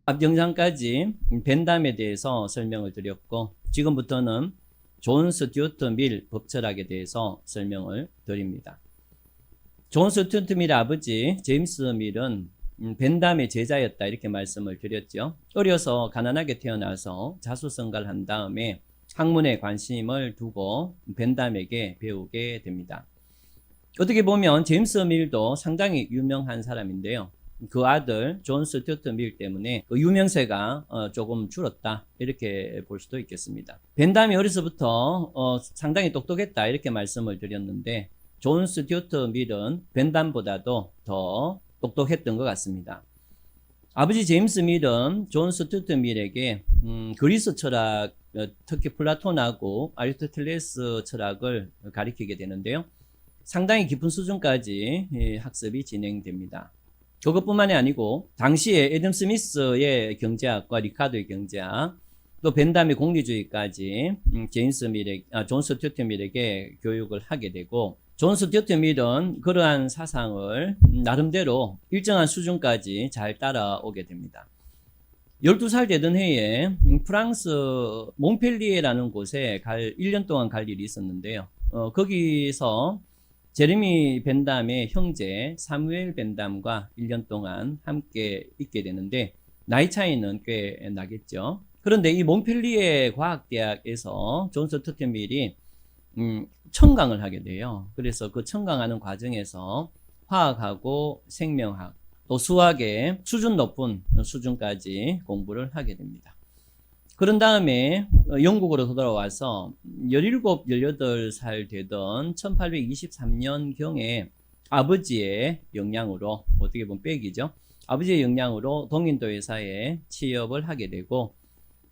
앞 영상까지 벤담에 대해서 설명을 드렸고, 지금부터는 존 스튜어트 밀 법철학에 대해서 설명을 드립니다. 존 스튜어트 밀의 아버지 제임스 밀은 벤담의 제자였다, 이렇게 말씀을 드렸죠. 어려서 가난하게 태어나서 자수성가를 한 다음에 학문에 관심을 두고 벤담에게 배우게 됩니다. 어떻게 보면 제임스 밀도 상당히 유명한 사람인데요. 그 아들 존 스튜어트 밀 때문에 그 유명세가 조금 줄었다, 이렇게 볼 수도 있겠습니다. 벤담이 어려서부터 상당히 똑똑했다, 이렇게 말씀을 드렸는데, 존 스튜어트 밀은 벤담보다도 더 똑똑했던 것 같습니다. 아버지 제임스 밀은 존 스튜어트 밀에게 그리스 철학, 특히 플라톤하고 아리스토텔레스 철학을 가리키게 되는데요. 상당히 깊은 수준까지 학습이 진행됩니다. 그것뿐만이 아니고 당시에 애덤 스미스의 경제학과 리카도의 경제학, 또 벤담의 공리주의까지 존 스튜어트 밀에게 교육을 하게 되고, 존 스튜어트 밀은 그러한 사상을 나름대로 일정한 수준까지 잘 따라오게 됩니다. 12살 되던 해에 프랑스 몽펠리에라는 곳에 1년 동안 갈 일이 있었는데요. 거기서 제레미 벤담의 형제 사무엘 벤담과 1년 동안 함께 있게 되는데, 나이 차이는 꽤 나겠죠. 그런데 이 몽펠리에 과학대학에서 존 스튜어트 밀이 청강을 하게 돼요. 그래서 그 청강하는 과정에서 화학하고 생명학, 또 수학의 수준 높은 수준까지 공부를 하게 됩니다. 그런 다음에 영국으로 돌아와서 17, 18살 되던 1823년경에 아버지의 영향으로, 어떻게 보면 백이죠. 아버지의 영향으로 동인도 회사에 취업을 하게 되고,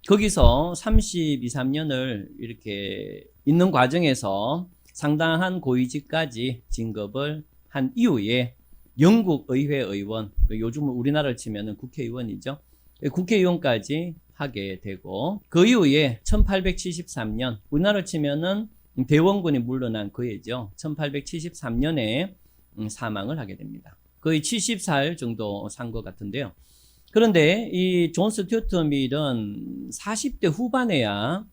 거기서 32, 3년을 이렇게 있는 과정에서 상당한 고위직까지 진급을 한 이후에 영국 의회 의원, 요즘 우리나라를 치면은 국회의원이죠. 국회의원까지 하게 되고, 그 이후에 1873년, 우리나라를 치면은 대원군이 물러난 그 해죠. 1873년에 사망을 하게 됩니다. 거의 70살 정도 산 것 같은데요. 그런데 이 존 스튜어트 밀은 40대 후반에야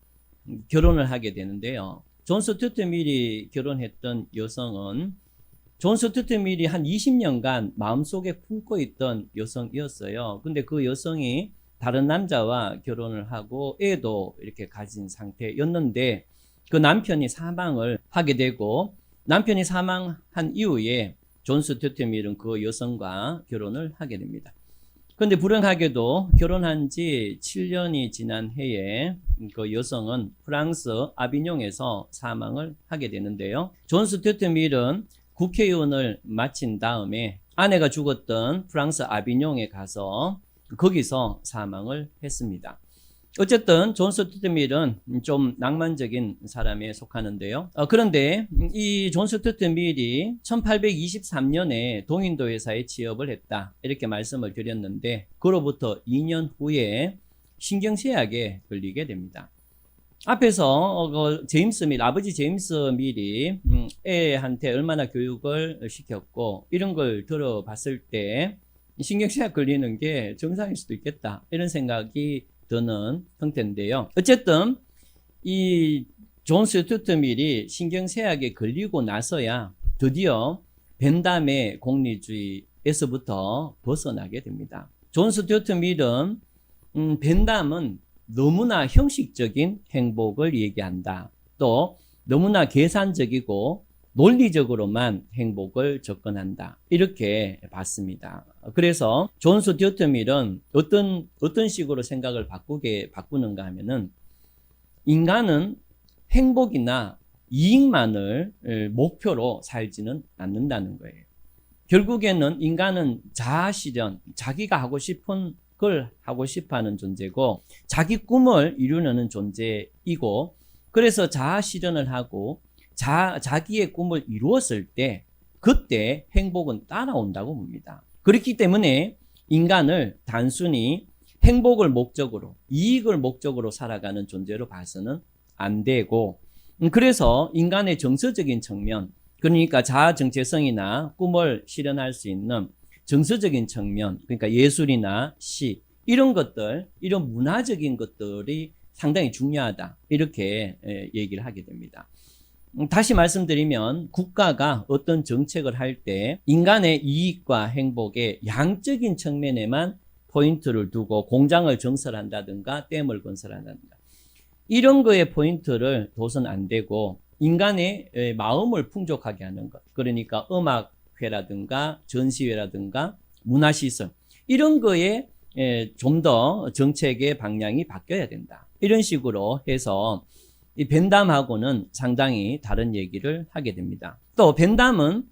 결혼을 하게 되는데요. 존 스튜어트 밀이 결혼했던 여성은 존 스튜어트 밀이 한 20년간 마음속에 품고 있던 여성이었어요. 근데 그 여성이 다른 남자와 결혼을 하고 애도 이렇게 가진 상태였는데, 그 남편이 사망을 하게 되고, 남편이 사망한 이후에 존 스튜어트 밀은 그 여성과 결혼을 하게 됩니다. 그런데 불행하게도 결혼한 지 7년이 지난 해에 그 여성은 프랑스 아비뇽에서 사망을 하게 되는데요. 존 스튜어트 밀은 국회의원을 마친 다음에 아내가 죽었던 프랑스 아비뇽에 가서 거기서 사망을 했습니다. 어쨌든 존 스튜어트 밀은 좀 낭만적인 사람에 속하는데요. 그런데 이 존 스튜어트 밀이 1823년에 동인도 회사에 취업을 했다, 이렇게 말씀을 드렸는데, 그로부터 2년 후에 신경쇠약에 걸리게 됩니다. 앞에서 제임스 밀, 아버지 제임스 밀이 애한테 얼마나 교육을 시켰고 이런 걸 들어봤을 때 신경쇠약 걸리는 게 정상일 수도 있겠다, 이런 생각이 드는 형태인데요. 어쨌든 이 존 스튜어트 밀이 신경쇠약에 걸리고 나서야 드디어 벤담의 공리주의에서부터 벗어나게 됩니다. 존 스튜어트 밀은 벤담은 너무나 형식적인 행복을 얘기한다, 또 너무나 계산적이고 논리적으로만 행복을 접근한다, 이렇게 봤습니다. 그래서 존 스튜어트 밀은 어떤 식으로 생각을 바꾸는가 하면은, 인간은 행복이나 이익만을 목표로 살지는 않는다는 거예요. 결국에는 인간은 자아실현, 자기가 하고 싶은 걸 하고 싶어하는 존재고, 자기 꿈을 이루는 존재이고, 그래서 자아실현을 하고 자기의 꿈을 이루었을 때 그때 행복은 따라온다고 봅니다. 그렇기 때문에 인간을 단순히 행복을 목적으로, 이익을 목적으로 살아가는 존재로 봐서는 안 되고, 그래서 인간의 정서적인 측면, 그러니까 자아 정체성이나 꿈을 실현할 수 있는 정서적인 측면, 그러니까 예술이나 시, 이런 것들, 이런 문화적인 것들이 상당히 중요하다. 이렇게 얘기를 하게 됩니다. 다시 말씀드리면 국가가 어떤 정책을 할 때 인간의 이익과 행복의 양적인 측면에만 포인트를 두고 공장을 정설한다든가 댐을 건설한다든가 이런 거에 포인트를 둬선 안 되고 인간의 마음을 풍족하게 하는 것, 그러니까 음악회라든가 전시회라든가 문화시설 이런 거에 좀 더 정책의 방향이 바뀌어야 된다. 이런 식으로 해서 이 벤담하고는 상당히 다른 얘기를 하게 됩니다. 또 벤담은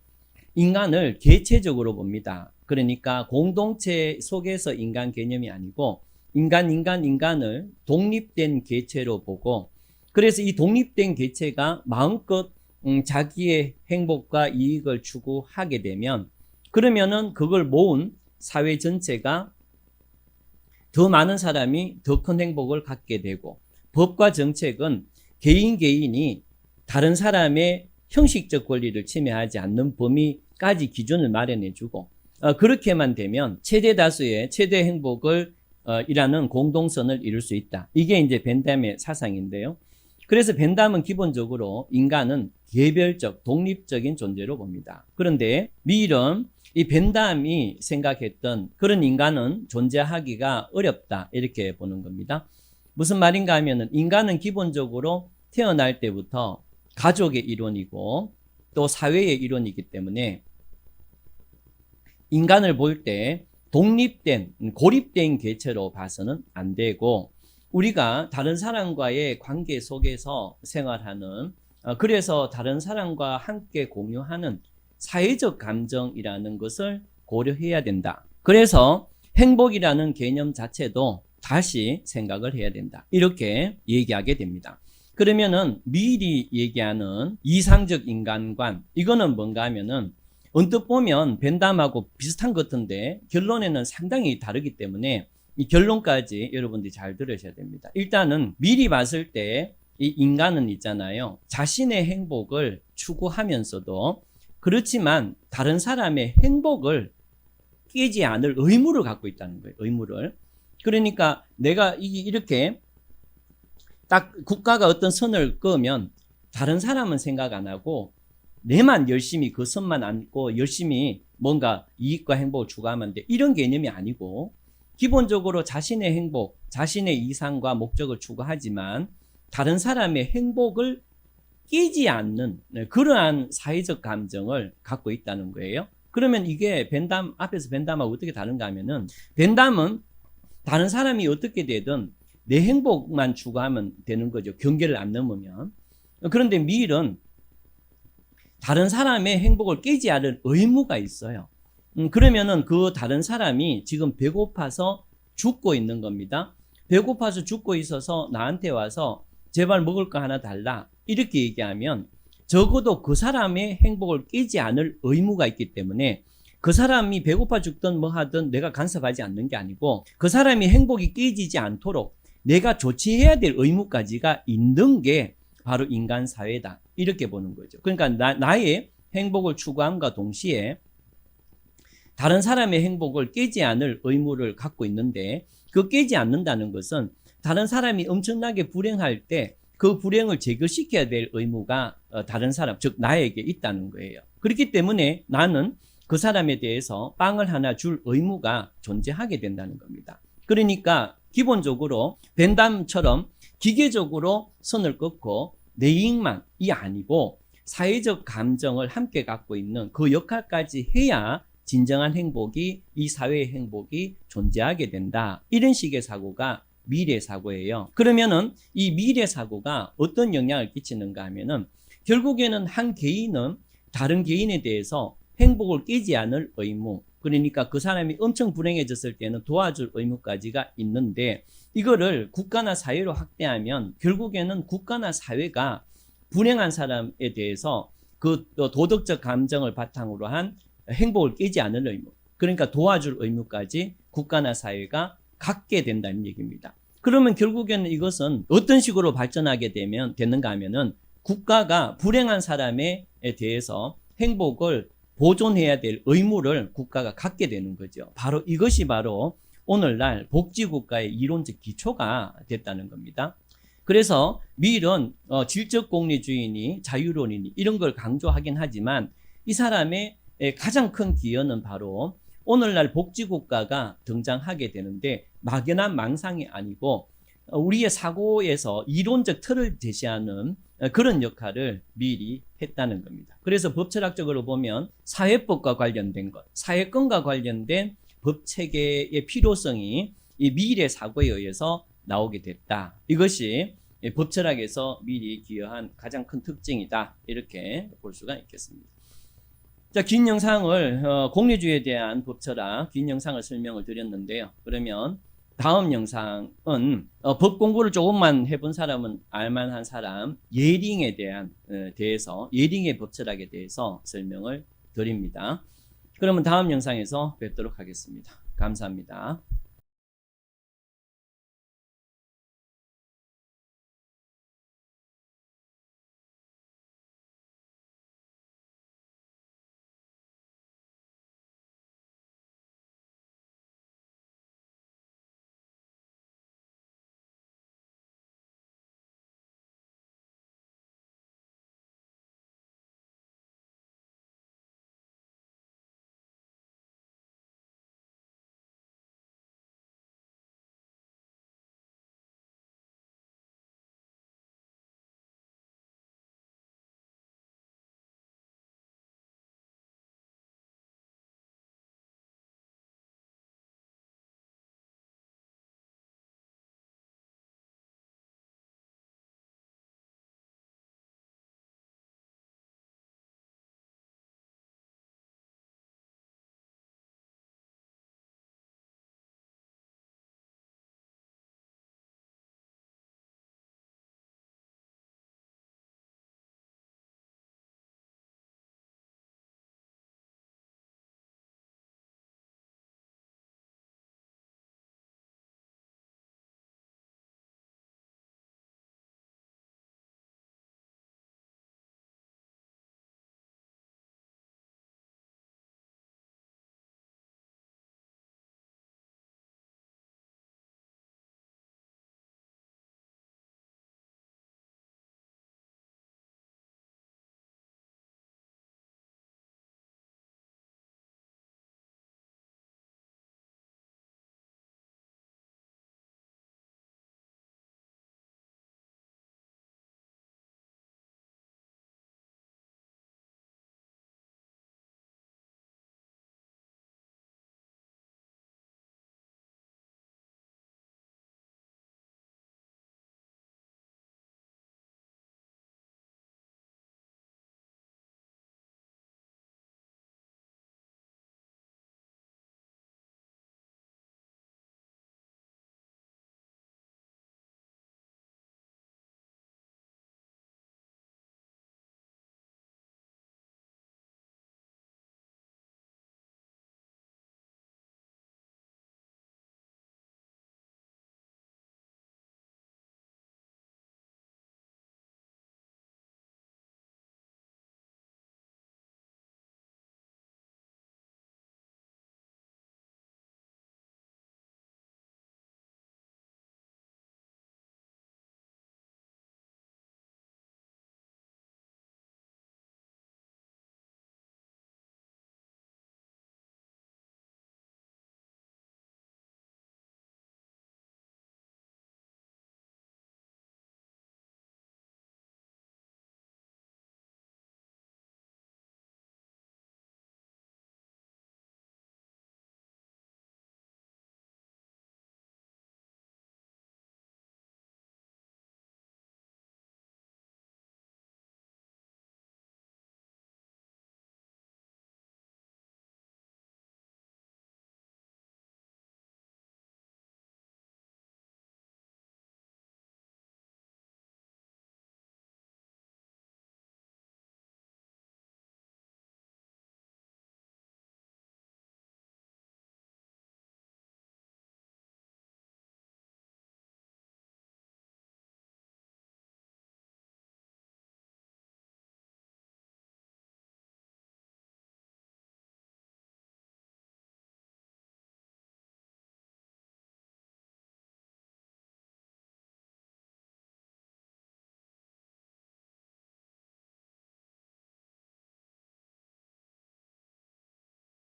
인간을 개체적으로 봅니다. 그러니까 공동체 속에서 인간 개념이 아니고 인간을 독립된 개체로 보고, 그래서 이 독립된 개체가 마음껏 자기의 행복과 이익을 추구하게 되면 그러면은 그걸 모은 사회 전체가 더 많은 사람이 더 큰 행복을 갖게 되고, 법과 정책은 개인이 다른 사람의 형식적 권리를 침해하지 않는 범위까지 기준을 마련해주고, 그렇게만 되면 최대 다수의 최대 행복을 이라는 공동선을 이룰 수 있다. 이게 이제 벤담의 사상인데요. 그래서 벤담은 기본적으로 인간은 개별적, 독립적인 존재로 봅니다. 그런데 밀은 이 벤담이 생각했던 그런 인간은 존재하기가 어렵다. 이렇게 보는 겁니다. 무슨 말인가 하면은 인간은 기본적으로 태어날 때부터 가족의 일원이고 또 사회의 일원이기 때문에 인간을 볼 때 독립된, 고립된 개체로 봐서는 안 되고, 우리가 다른 사람과의 관계 속에서 생활하는, 그래서 다른 사람과 함께 공유하는 사회적 감정이라는 것을 고려해야 된다. 그래서 행복이라는 개념 자체도 다시 생각을 해야 된다. 이렇게 얘기하게 됩니다. 그러면은 미리 얘기하는 이상적 인간관, 이거는 뭔가 하면은 언뜻 보면 벤담하고 비슷한 것 같은데 결론에는 상당히 다르기 때문에 이 결론까지 여러분들이 잘 들으셔야 됩니다. 일단은 미리 봤을 때 이 인간은 있잖아요. 자신의 행복을 추구하면서도 그렇지만 다른 사람의 행복을 깨지 않을 의무를 갖고 있다는 거예요. 의무를. 그러니까 내가 이렇게 딱 국가가 어떤 선을 그으면 다른 사람은 생각 안 하고 내만 열심히 그 선만 안고 열심히 뭔가 이익과 행복을 추구하면 돼. 이런 개념이 아니고 기본적으로 자신의 행복, 자신의 이상과 목적을 추구하지만 다른 사람의 행복을 깨지 않는 그러한 사회적 감정을 갖고 있다는 거예요. 그러면 이게 벤담, 앞에서 벤담하고 어떻게 다른가 하면은 벤담은 다른 사람이 어떻게 되든 내 행복만 추구하면 되는 거죠. 경계를 안 넘으면. 그런데 밀은 다른 사람의 행복을 깨지 않을 의무가 있어요. 그러면은 그 다른 사람이 지금 배고파서 죽고 있는 겁니다. 배고파서 죽고 있어서 나한테 와서 제발 먹을 거 하나 달라. 이렇게 얘기하면 적어도 그 사람의 행복을 깨지 않을 의무가 있기 때문에 그 사람이 배고파 죽든 뭐 하든 내가 간섭하지 않는 게 아니고 그 사람이 행복이 깨지지 않도록 내가 조치해야 될 의무까지가 있는 게 바로 인간 사회다. 이렇게 보는 거죠. 그러니까 나의 행복을 추구함과 동시에 다른 사람의 행복을 깨지 않을 의무를 갖고 있는데 그 깨지 않는다는 것은 다른 사람이 엄청나게 불행할 때 그 불행을 제거시켜야 될 의무가 다른 사람, 즉 나에게 있다는 거예요. 그렇기 때문에 나는 그 사람에 대해서 빵을 하나 줄 의무가 존재하게 된다는 겁니다. 그러니까 기본적으로 벤담처럼 기계적으로 선을 긋고 내 이익만이 아니고 사회적 감정을 함께 갖고 있는 그 역할까지 해야 진정한 행복이, 이 사회의 행복이 존재하게 된다. 이런 식의 사고가 미래 사고예요. 그러면은 이 미래 사고가 어떤 영향을 끼치는가 하면은 결국에는 한 개인은 다른 개인에 대해서 행복을 깨지 않을 의무, 그러니까 그 사람이 엄청 불행해졌을 때는 도와줄 의무까지가 있는데 이거를 국가나 사회로 확대하면 결국에는 국가나 사회가 불행한 사람에 대해서 그 도덕적 감정을 바탕으로 한 행복을 깨지 않을 의무, 그러니까 도와줄 의무까지 국가나 사회가 갖게 된다는 얘기입니다. 그러면 결국에는 이것은 어떤 식으로 발전하게 되는가 하면은 국가가 불행한 사람에 대해서 행복을 보존해야 될 의무를 국가가 갖게 되는 거죠. 바로 이것이 바로 오늘날 복지국가의 이론적 기초가 됐다는 겁니다. 그래서 밀은 질적공리주의니 자유론이니 이런 걸 강조하긴 하지만 이 사람의 가장 큰 기여는 바로 오늘날 복지국가가 등장하게 되는데 막연한 망상이 아니고 우리의 사고에서 이론적 틀을 제시하는 그런 역할을 밀이 했다는 겁니다. 그래서 법철학적으로 보면 사회법과 관련된 것, 사회권과 관련된 법체계의 필요성이 이 밀의 사고에 의해서 나오게 됐다. 이것이 법철학에서 밀이 기여한 가장 큰 특징이다. 이렇게 볼 수가 있겠습니다. 자, 긴 영상을 공리주의에 대한 법철학 긴 영상을 설명을 드렸는데요. 그러면 다음 영상은 법 공부를 조금만 해본 사람은 알만한 사람 예링에 대해서 예링의 법철학에 대해서 설명을 드립니다. 그러면 다음 영상에서 뵙도록 하겠습니다. 감사합니다.